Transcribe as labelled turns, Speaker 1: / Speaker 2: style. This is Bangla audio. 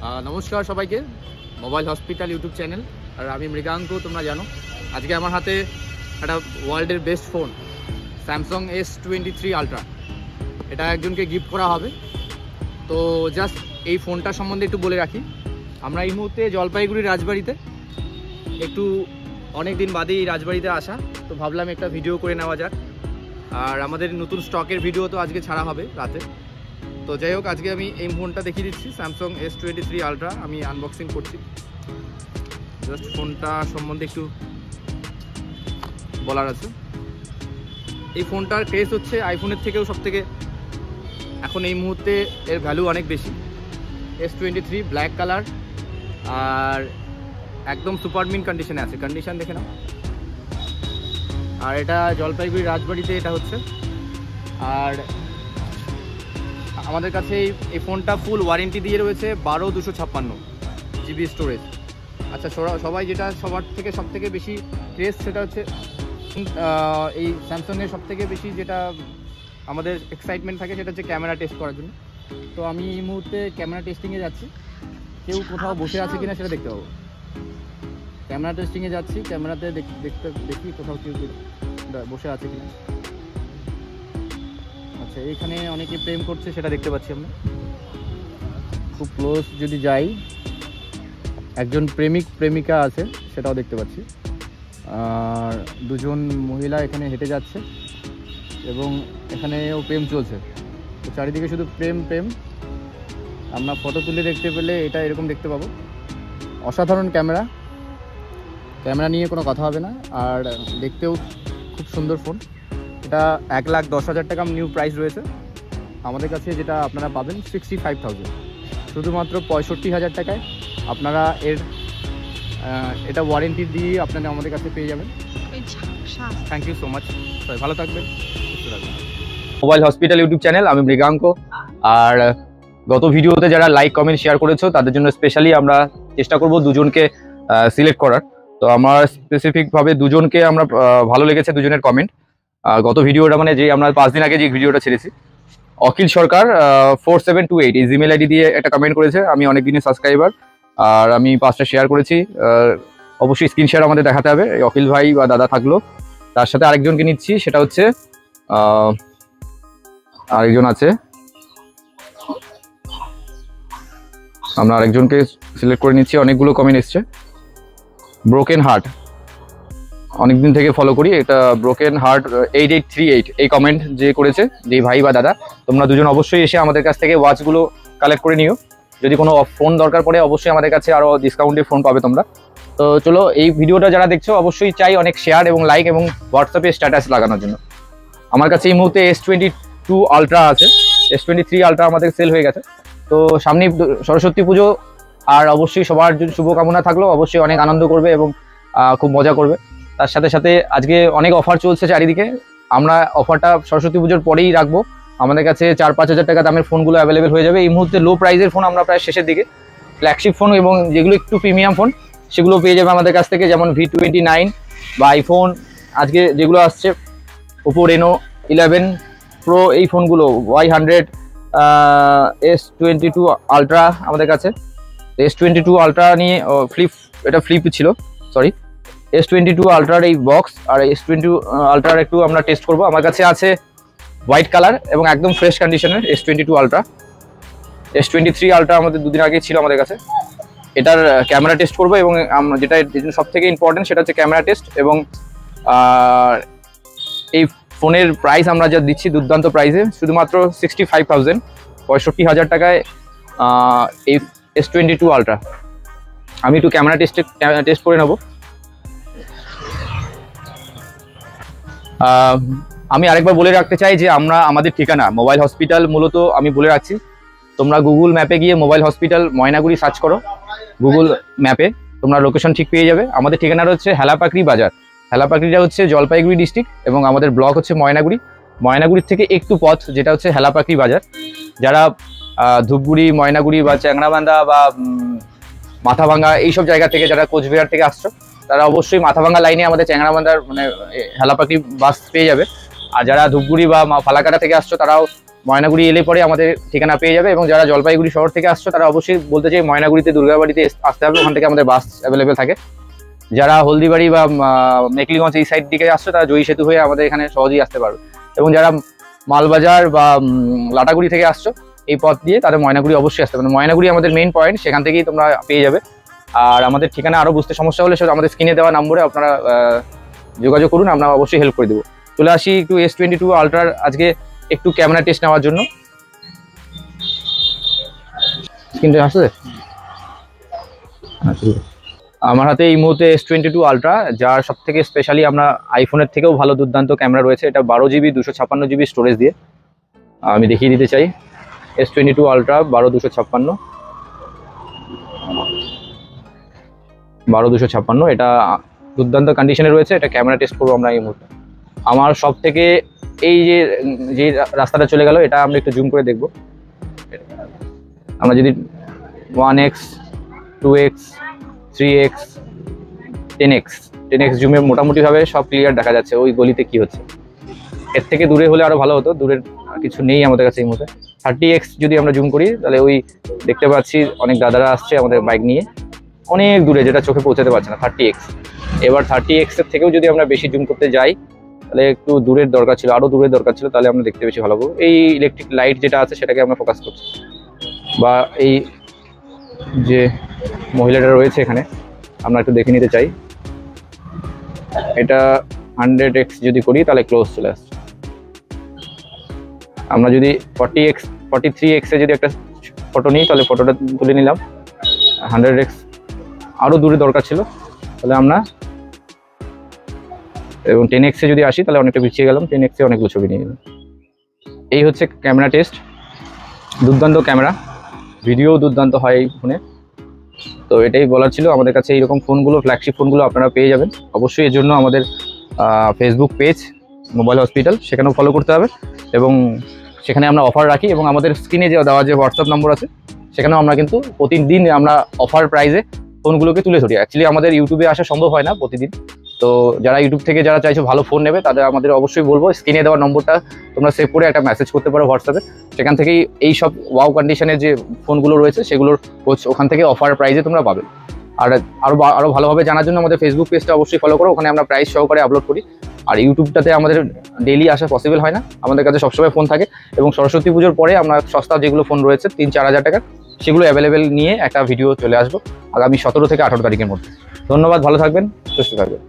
Speaker 1: নমস্কার সবাইকে, মোবাইল হসপিটাল ইউটিউব চ্যানেল আর আমি মৃগাঙ্ক। তোমরা জানো আজকে আমার হাতে একটা ওয়ার্ল্ডের best phone Samsung S23 ultra, এটা একজনকে গিফট করা হবে। তো জাস্ট এই ফোনটা সম্বন্ধে একটু বলে রাখি। আমরা এই মুহূর্তে জলপাইগুড়ির রাজবাড়িতে, একটু অনেক দিন বাদেই এই রাজবাড়িতে আসা, তো ভাবলাম একটা ভিডিও করে নেওয়া যাক। আর আমাদের নতুন স্টকের ভিডিও তো আজকে ছাড়া হবে রাতে। তো যাই হোক, আজকে আমি এই ফোনটা দেখিয়ে দিচ্ছি, স্যামসাং S23 আলট্রা। আমি আনবক্সিং করছি। জাস্ট ফোনটা সম্বন্ধে একটু বলার আছে। এই ফোনটার ক্রেজ হচ্ছে আইফোনের থেকেও সবথেকে এখন এই মুহূর্তে এর ভ্যালু অনেক বেশি। S23 ব্ল্যাক কালার আর একদম সুপার মিন কন্ডিশনে আছে, কন্ডিশন দেখে নাও। আর এটা জলপাইগুড়ি রাজবাড়িতে এটা হচ্ছে। আর আমাদের কাছে এই ফোনটা ফুল ওয়ারেন্টি দিয়ে রয়েছে 12256 GB স্টোরেজ। আচ্ছা, সবাই যেটা সবার থেকে সবথেকে বেশি ক্রেজ সেটা হচ্ছে এই স্যামসাংয়ের সবথেকে বেশি যেটা আমাদের এক্সাইটমেন্ট থাকে সেটা হচ্ছে ক্যামেরা টেস্ট করার জন্য। তো আমি এই মুহূর্তে ক্যামেরা টেস্টিংয়ে যাচ্ছি। কেউ কোথাও বসে আছে কিনা সেটা দেখতে পাবো। ক্যামেরা টেস্টিংয়ে যাচ্ছি, ক্যামেরাতে দেখি কোথাও কেউ বসে আছে কিনা। আচ্ছা, এইখানে অনেকে প্রেম করছে সেটা দেখতে পাচ্ছি আমরা। খুব ক্লোজ যদি যাই, একজন প্রেমিকা আছে সেটাও দেখতে পাচ্ছি। আর দুজন মহিলা এখানে হেঁটে যাচ্ছে এবং এখানেও প্রেম চলছে। তো চারিদিকে শুধু প্রেম। আমরা ফটো তুলে দেখতে পেলে এটা এরকম দেখতে পাবো। অসাধারণ ক্যামেরা নিয়ে কোনো কথা হবে না। আর দেখতেও খুব সুন্দর ফোন। এটা 1,10,000 টাকা নিউ প্রাইস রয়েছে আমাদের কাছে। যেটা আপনারা পাবেন 65,000, শুধুমাত্র 65,000 টাকায় আপনারা এটা ওয়ারেন্টি দিয়ে আপনারা আমাদের কাছে পেয়ে যাবেন। থ্যাংক ইউ সো মাচ, সবাই ভালো থাকবেন, সুস্থ থাকবেন।
Speaker 2: মোবাইল হসপিটাল ইউটিউব চ্যানেল, আমি মৃগাঙ্ক। আর গত ভিডিওতে যারা লাইক কমেন্ট শেয়ার করেছো তাদের জন্য স্পেশালি আমরা চেষ্টা করব দুজনকে সিলেক্ট করার। তো আমার স্পেসিফিকভাবে দুজনকে আমরা ভালো লেগেছে, দুজনের কমেন্ট। গত ভিডিওটা মানে যে আমরা 5 দিন আগে যে ভিডিওটা ছেড়েছি, অখিল সরকার 4728 এই জিমেল আইডি দিয়ে একটা কমেন্ট করেছে। আমি অনেক দিনের সাবস্ক্রাইবার আর আমি 5টা শেয়ার করেছি। অবশ্যই স্ক্রিন শেয়ার আমাদের দেখাতে হবে। অখিল ভাই বা দাদা থাকলো, তার সাথে আরেকজনকে নিচ্ছি, সেটা হচ্ছে আরেকজন আছে। আমরা আরেকজনকে সিলেক্ট করে নিচ্ছি। অনেকগুলো কমেন্ট এসছে। ব্রোকেন হার্ট, অনেকদিন থেকে ফলো করি। এটা ব্রোকেন হার্ট 8838 এই কমেন্ট যে করেছে, যে ভাই বা দাদা, তোমরা দুজন অবশ্যই এসে আমাদের কাছ থেকে ওয়াচগুলো কালেক্ট করে নিও। যদি কোনো ফোন দরকার পড়ে অবশ্যই আমাদের কাছে আরও ডিসকাউন্টে ফোন পাবে তোমরা। তো চলো, এই ভিডিওটা যারা দেখছো অবশ্যই চাই অনেক শেয়ার এবং লাইক এবং হোয়াটসঅ্যাপে স্ট্যাটাস লাগানোর জন্য। আমার কাছে এই মুহূর্তে S22 আলট্রা আছে। S23 আলট্রা আমাদের সেল হয়ে গেছে। তো সামনে সরস্বতী পুজো, আর অবশ্যই সবার শুভকামনা থাকলো। অবশ্যই অনেক আনন্দ করবে এবং খুব মজা করবে। তার সাথে সাথে আজকে অনেক অফার চলছে চারিদিকে। আমরা অফারটা সরস্বতী পুজোর পরেই রাখবো। আমাদের কাছে 4-5 হাজার টাকা দামের ফোনগুলো অ্যাভেলেবেল হয়ে যাবে। এই মুহূর্তে লো প্রাইসের ফোন আমরা প্রায় শেষের দিকে। ফ্ল্যাগশিপ ফোন এবং যেগুলো একটু প্রিমিয়াম ফোন সেগুলো পেয়ে যাবে আমাদের কাছ থেকে, যেমন V29 বা আইফোন আজকে যেগুলো আসছে, ওপো Reno 11 Pro, এই ফোনগুলো Y100 S22 আলট্রা আমাদের কাছে। S22 আলট্রা নিয়ে এটা ফ্লিপ ছিল, সরি। S22 আলট্রার এই বক্স আর S22 আলট্রার একটু আমরা টেস্ট করব। আমার কাছে আছে হোয়াইট কালার এবং একদম ফ্রেশ কন্ডিশনের S22 আলট্রা। S23 আলট্রা আমাদের 2 দিন আগে ছিল আমাদের কাছে। এটার ক্যামেরা টেস্ট করবো এবং যেটা সব থেকে ইম্পর্টেন্ট সেটা হচ্ছে ক্যামেরা টেস্ট। এবং এই ফোনের প্রাইস আমরা যা দিচ্ছি দুর্দান্ত প্রাইসে, শুধুমাত্র 65,000, 65,000 টাকায় এই S22 আলট্রা। আমি একটু ক্যামেরা টেস্ট করে নেব। আমি আরেকবার বলে রাখতে চাই যে আমাদের ঠিকানা মোবাইল হসপিটাল। মূলত আমি বলে রাখছি, তোমরা গুগল ম্যাপে গিয়ে মোবাইল হসপিটাল ময়নাগুড়ি সার্চ করো। গুগল ম্যাপে তোমরা লোকেশন ঠিক পেয়ে যাবে। আমাদের ঠিকানা হচ্ছে হেলাপাকড়ি বাজার। হেলাপাকড়িটা হচ্ছে জলপাইগুড়ি ডিস্ট্রিক্ট এবং আমাদের ব্লক হচ্ছে ময়নাগুড়ি। ময়নাগুড়ির থেকে একটু পথ যেটা হচ্ছে হেলাপাকড়ি বাজার। যারা ধূপগুড়ি, ময়নাগুড়ি বা চ্যাংড়াবান্ধা বা মাথাভাঙ্গা এইসব জায়গা থেকে, যারা কোচবিহার থেকে আসছো, তারা অবশ্যই মাথাভাঙ্গা লাইনে আমাদের চ্যাংড়াবান্ধার মানে হেলাপাকড়ি বাস পেয়ে যাবে। আর যারা ধূপগুড়ি বা ফালাকাটা থেকে আসছো তারাও ময়নাগুড়ি এলে পরে আমাদের ঠিকানা পেয়ে যাবে। এবং যারা জলপাইগুড়ি শহর থেকে আসছো তারা অবশ্যই বলতে চাই ময়নাগুড়িতে দুর্গাবাড়িতে আসতে হবে, ওখান থেকে আমাদের বাস অ্যাভেলেবেল থাকে। যারা হলদিবাড়ি বা মেকলিগঞ্জ এই সাইড দিকে আসছো তারা জয়ী সেতু হয়ে আমাদের এখানে সহজেই আসতে পারবে। এবং যারা মালবাজার বা লাটাগুড়ি থেকে আসছো এই পথ দিয়ে তাদের ময়নাগুড়ি অবশ্যই আসতে পারে। ময়নাগুড়ি আমাদের মেইন পয়েন্ট, সেখান থেকেই তোমরা পেয়ে যাবে। আর আমাদের ঠিকানা আরও বুঝতে সমস্যা হলে সেটা আমাদের স্ক্রিনে দেওয়া নম্বরে আপনারা যোগাযোগ করুন, আমরা অবশ্যই হেল্প করে দেবো। চলে আসি একটু S22 আলট্রার আজকে একটু ক্যামেরা টেস্ট নেওয়ার জন্য। স্ক্রিনটা আসছে আমার হাতে এই মুহূর্তে S22 আলট্রা, যার সব থেকে স্পেশালি আমরা আইফোনের থেকেও ভালো দুর্দান্ত ক্যামেরা রয়েছে। এটা 12GB 256GB স্টোরেজ দিয়ে আমি দেখিয়ে দিতে চাই। S22 আলট্রা 12256 এটা দুর্দান্ত কন্ডিশনে রয়েছে। এটা ক্যামেরা টেস্ট করবো আমরা এই মুহূর্তে। আমার সব থেকে এই যে রাস্তাটা চলে গেল এটা আমরা একটু জুম করে দেখব। আমরা যদি 1x 2x 3x 10x জুমে মোটামুটিভাবে সব ক্লিয়ার দেখা যাচ্ছে ওই গলিতে কি হচ্ছে। এর থেকে দূরে হলে আরো ভালো হতো, দূরের কিছু নেই আমাদের কাছে এই মুহূর্তে। 30x যদি আমরা জুম করি তাহলে ওই দেখতে পাচ্ছি অনেক দাদারা আসছে আমাদের বাইক নিয়ে অনেক দূরে, যেটা চোখে পৌঁছাতে পারছে না 30x। এবার 30x এর থেকেও যদি আমরা বেশি জুম করতে যাই তাহলে একটু দূরের দরকার ছিল, আরো দূরের দরকার ছিল, তাহলে আমরা দেখতে বেশি ভালো পাবো। এই ইলেকট্রিক লাইট যেটা আছে সেটাকে আমরা ফোকাস করছি, বা এই যে মহিলাটা রয়েছে এখানে আমরা একটু দেখে নিতে চাই। এটা 100x যদি করি তাহলে ক্লোজ চলে আসছে। আমরা যদি 43x এ যদি একটা ফটো নিই তাহলে ফটোটা তুলে নিলাম। 100x আরও দূরে দরকার ছিল, তাহলে আমরা এবং 10x এ যদি আসি তাহলে অনেকটা পিছিয়ে গেলাম, 10x এ অনেকগুলো ছবি নিয়ে নিলাম। এই হচ্ছে ক্যামেরা টেস্ট। দুর্দান্ত ক্যামেরা, ভিডিও দুর্দান্ত হয় এই ফোনে। তো এটাই বলার ছিল, আমাদের কাছে এইরকম ফোনগুলো ফ্ল্যাগশিপ ফোনগুলো আপনারা পেয়ে যাবেন। অবশ্যই এর জন্য আমাদের ফেসবুক পেজ মোবাইল হসপিটাল সেখানেও ফলো করতে হবে, এবং সেখানে আমরা অফার রাখি। এবং আমাদের স্ক্রিনে যে দেওয়া যে হোয়াটসঅ্যাপ নম্বর আছে সেখানেও আমরা কিন্তু প্রতিদিন আমরা অফার প্রাইসে ফোনগুলোকে তুলে ধরি। অ্যাকচুয়ালি আমাদের ইউটিউবে আসা সম্ভব হয় না প্রতিদিন, তো যারা ইউটিউব থেকে যারা চাইছো ভালো ফোন নেবে তাদের আমাদের অবশ্যই বলবো স্ক্রিনে দেওয়া নম্বরটা তোমরা সেভ করে একটা মেসেজ করতে পারো হোয়াটসঅ্যাপে। সেখান থেকেই এই সব ওয়াও কন্ডিশনের যে ফোনগুলো রয়েছে সেগুলোর ওখান থেকে অফার প্রাইসে তোমরা পাবে। আর আরও ভালোভাবে জানার জন্য আমাদের ফেসবুক পেজটা অবশ্যই ফলো করো, ওখানে আমরা প্রাইস সহকারে আপলোড করি। আর ইউটিউবটাতে আমাদের ডেইলি আসা পসিবল হয় না, আমাদের কাছে সবসময় ফোন থাকে। এবং সরস্বতী পুজোর পরে আমরা সস্তা যেগুলো ফোন রয়েছে 3-4 হাজার টাকা সেগুলো অ্যাভেলেবেল নিয়ে একটা ভিডিও চলে আসবো আগামী 17 থেকে 18 তারিখের মধ্যে। ধন্যবাদ, ভালো থাকবেন, সুস্থ থাকবেন।